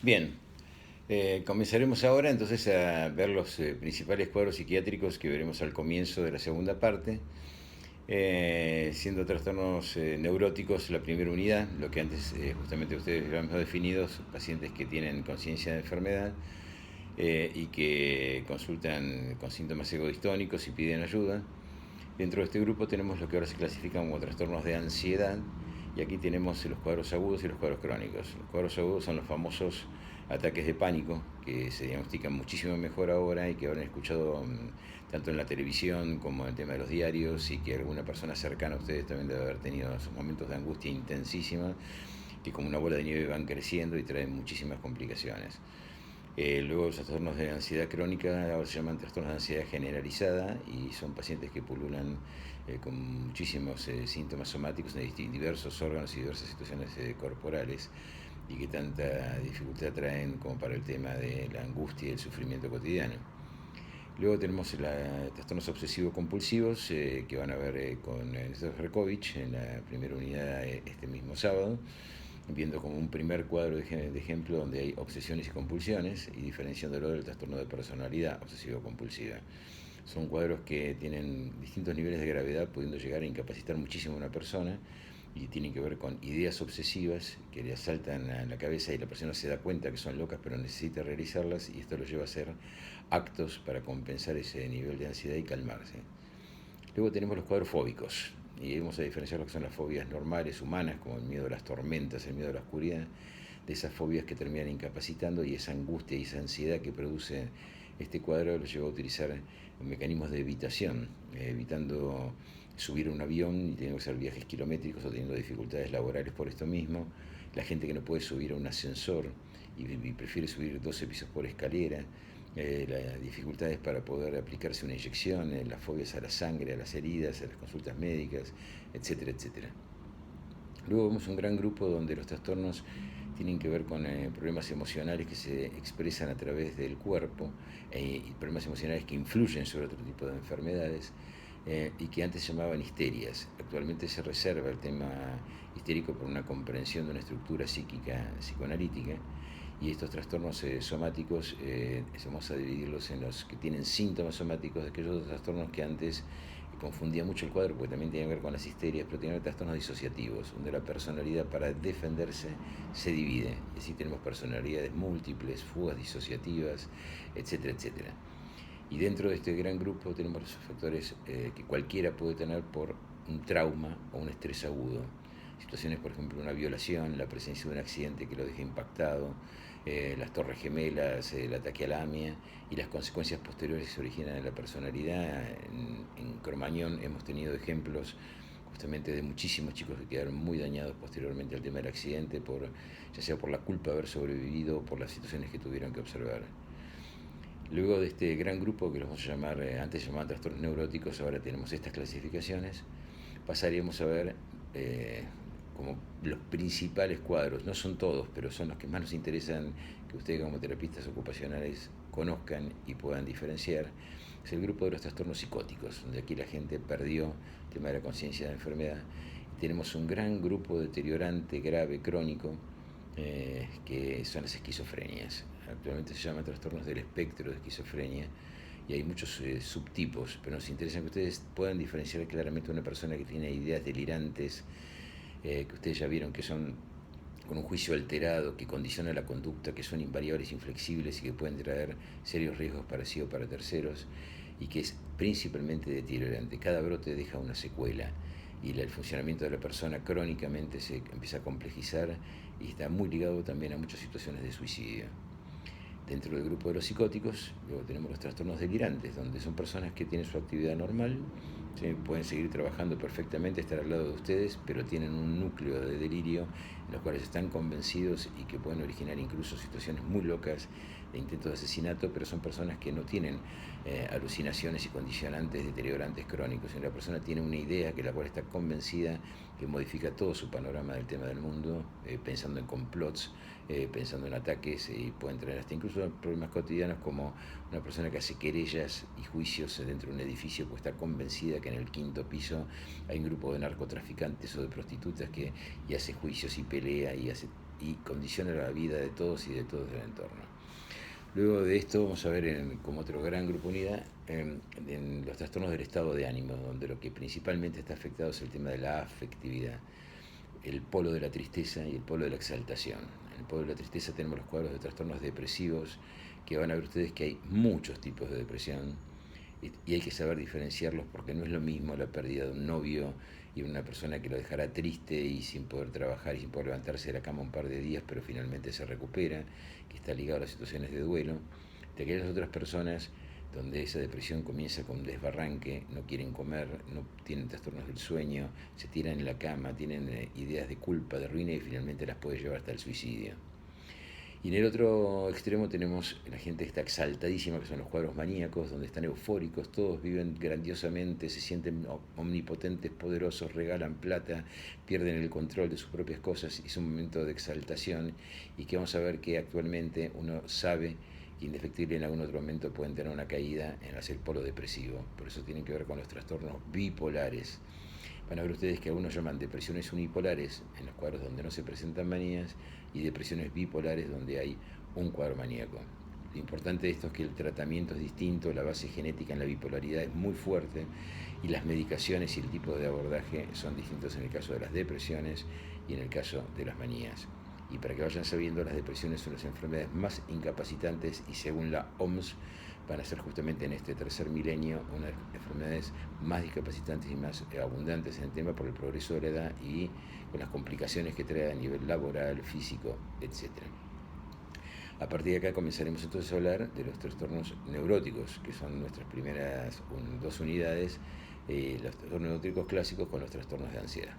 Bien, comenzaremos ahora entonces a ver los principales cuadros psiquiátricos que veremos al comienzo de la segunda parte, siendo trastornos neuróticos la primera unidad, lo que antes justamente ustedes habíamos definido, son pacientes que tienen conciencia de enfermedad y que consultan con síntomas egodistónicos y piden ayuda. Dentro de este grupo tenemos lo que ahora se clasifican como trastornos de ansiedad, y aquí tenemos los cuadros agudos y los cuadros crónicos. Los cuadros agudos son los famosos ataques de pánico, que se diagnostican muchísimo mejor ahora y que habrán escuchado tanto en la televisión como en el tema de los diarios, y que alguna persona cercana a ustedes también debe haber tenido esos momentos de angustia intensísima, que como una bola de nieve van creciendo y traen muchísimas complicaciones. Luego los trastornos de ansiedad crónica ahora se llaman trastornos de ansiedad generalizada, y son pacientes que pululan con muchísimos síntomas somáticos en diversos órganos y diversas situaciones corporales, y que tanta dificultad traen como para el tema de la angustia y el sufrimiento cotidiano. Luego tenemos trastornos obsesivo-compulsivos que van a ver con Néstor Ferkovich en la primera unidad este mismo sábado, viendo como un primer cuadro de ejemplo donde hay obsesiones y compulsiones, y diferenciándolo del trastorno de personalidad obsesivo-compulsiva. Son cuadros que tienen distintos niveles de gravedad, pudiendo llegar a incapacitar muchísimo a una persona, y tienen que ver con ideas obsesivas que le asaltan a la cabeza y la persona se da cuenta que son locas pero necesita realizarlas, y esto lo lleva a hacer actos para compensar ese nivel de ansiedad y calmarse. Luego tenemos los cuadros fóbicos, y vamos a diferenciar lo que son las fobias normales, humanas, como el miedo a las tormentas, el miedo a la oscuridad, de esas fobias que terminan incapacitando, y esa angustia y esa ansiedad que produce este cuadro lo lleva a utilizar mecanismos de evitación, evitando subir a un avión y teniendo que hacer viajes kilométricos, o teniendo dificultades laborales por esto mismo, la gente que no puede subir a un ascensor y prefiere subir 12 pisos por escalera, las dificultades para poder aplicarse una inyección, las fobias a la sangre, a las heridas, a las consultas médicas, etcétera, etcétera. Luego vemos un gran grupo donde los trastornos tienen que ver con problemas emocionales que se expresan a través del cuerpo, y problemas emocionales que influyen sobre otro tipo de enfermedades, y que antes se llamaban histerias. Actualmente se reserva el tema histérico por una comprensión de una estructura psíquica psicoanalítica, y estos trastornos somáticos vamos a dividirlos en los que tienen síntomas somáticos, de aquellos trastornos que antes confundía mucho el cuadro, porque también tiene que ver con las histerias, pero tiene trastornos disociativos, donde la personalidad para defenderse se divide. Es decir, tenemos personalidades múltiples, fugas disociativas, etcétera, etcétera. Y dentro de este gran grupo tenemos los factores que cualquiera puede tener por un trauma o un estrés agudo. Situaciones, por ejemplo, una violación, la presencia de un accidente que lo deja impactado, las torres gemelas, el ataque a la AMIA y las consecuencias posteriores que se originan en la personalidad. En Cromañón hemos tenido ejemplos justamente de muchísimos chicos que quedaron muy dañados posteriormente al tema del accidente, ya sea por la culpa de haber sobrevivido o por las situaciones que tuvieron que observar. Luego de este gran grupo que los vamos a llamar, antes se llamaban trastornos neuróticos, ahora tenemos estas clasificaciones, pasaríamos a ver como los principales cuadros. No son todos, pero son los que más nos interesan que ustedes como terapistas ocupacionales conozcan y puedan diferenciar. Es el grupo de los trastornos psicóticos, donde aquí la gente perdió el tema de la conciencia de la enfermedad. Y tenemos un gran grupo deteriorante, grave, crónico, que son las esquizofrenias. Actualmente se llaman trastornos del espectro de esquizofrenia, y hay muchos subtipos, pero nos interesa que ustedes puedan diferenciar claramente una persona que tiene ideas delirantes, que ustedes ya vieron que son con un juicio alterado, que condiciona la conducta, que son invariables, inflexibles y que pueden traer serios riesgos para sí o para terceros, y que es principalmente deteriorante. Cada brote deja una secuela, y el funcionamiento de la persona crónicamente se empieza a complejizar, y está muy ligado también a muchas situaciones de suicidio. Dentro del grupo de los psicóticos, luego tenemos los trastornos delirantes, donde son personas que tienen su actividad normal, ¿sí? Pueden seguir trabajando perfectamente, estar al lado de ustedes, pero tienen un núcleo de delirio en los cuales están convencidos y que pueden originar incluso situaciones muy locas de intentos de asesinato, pero son personas que no tienen alucinaciones y condicionantes deteriorantes crónicos. La persona tiene una idea que la cual está convencida, que modifica todo su panorama del tema del mundo, pensando en complots, pensando en ataques, y pueden traer hasta incluso problemas cotidianos, como una persona que hace querellas y juicios dentro de un edificio porque está convencida que en el quinto piso hay un grupo de narcotraficantes o de prostitutas y hace juicios y pelea y hace y condiciona la vida de todos y de todos del entorno. Luego de esto vamos a ver como otro gran grupo unidad en los trastornos del estado de ánimo, donde lo que principalmente está afectado es el tema de la afectividad, el polo de la tristeza y el polo de la exaltación. En el polo de la tristeza tenemos los cuadros de trastornos depresivos, que van a ver ustedes que hay muchos tipos de depresión y hay que saber diferenciarlos, porque no es lo mismo la pérdida de un novio y una persona que lo dejará triste y sin poder trabajar y sin poder levantarse de la cama un par de días, pero finalmente se recupera, que está ligado a las situaciones de duelo, de aquellas otras personas donde esa depresión comienza con un desbarranque, no quieren comer, no tienen trastornos del sueño, se tiran en la cama, tienen ideas de culpa, de ruina y finalmente las puede llevar hasta el suicidio. Y en el otro extremo tenemos la gente que está exaltadísima, que son los cuadros maníacos, donde están eufóricos, todos viven grandiosamente, se sienten omnipotentes, poderosos, regalan plata, pierden el control de sus propias cosas, y es un momento de exaltación, y que vamos a ver que actualmente uno sabe que indefectible en algún otro momento pueden tener una caída en el polo depresivo. Por eso tienen que ver con los trastornos bipolares. Van a ver ustedes que algunos llaman depresiones unipolares en los cuadros donde no se presentan manías y depresiones bipolares donde hay un cuadro maníaco. Lo importante de esto es que el tratamiento es distinto, la base genética en la bipolaridad es muy fuerte y las medicaciones y el tipo de abordaje son distintos en el caso de las depresiones y en el caso de las manías. Y para que vayan sabiendo, las depresiones son las enfermedades más incapacitantes y según la OMS van a ser justamente en este tercer milenio una de las enfermedades más discapacitantes y más abundantes en el tema por el progreso de la edad y con las complicaciones que trae a nivel laboral, físico, etc. A partir de acá comenzaremos entonces a hablar de los trastornos neuróticos, que son nuestras primeras dos unidades, los trastornos neuróticos clásicos con los trastornos de ansiedad.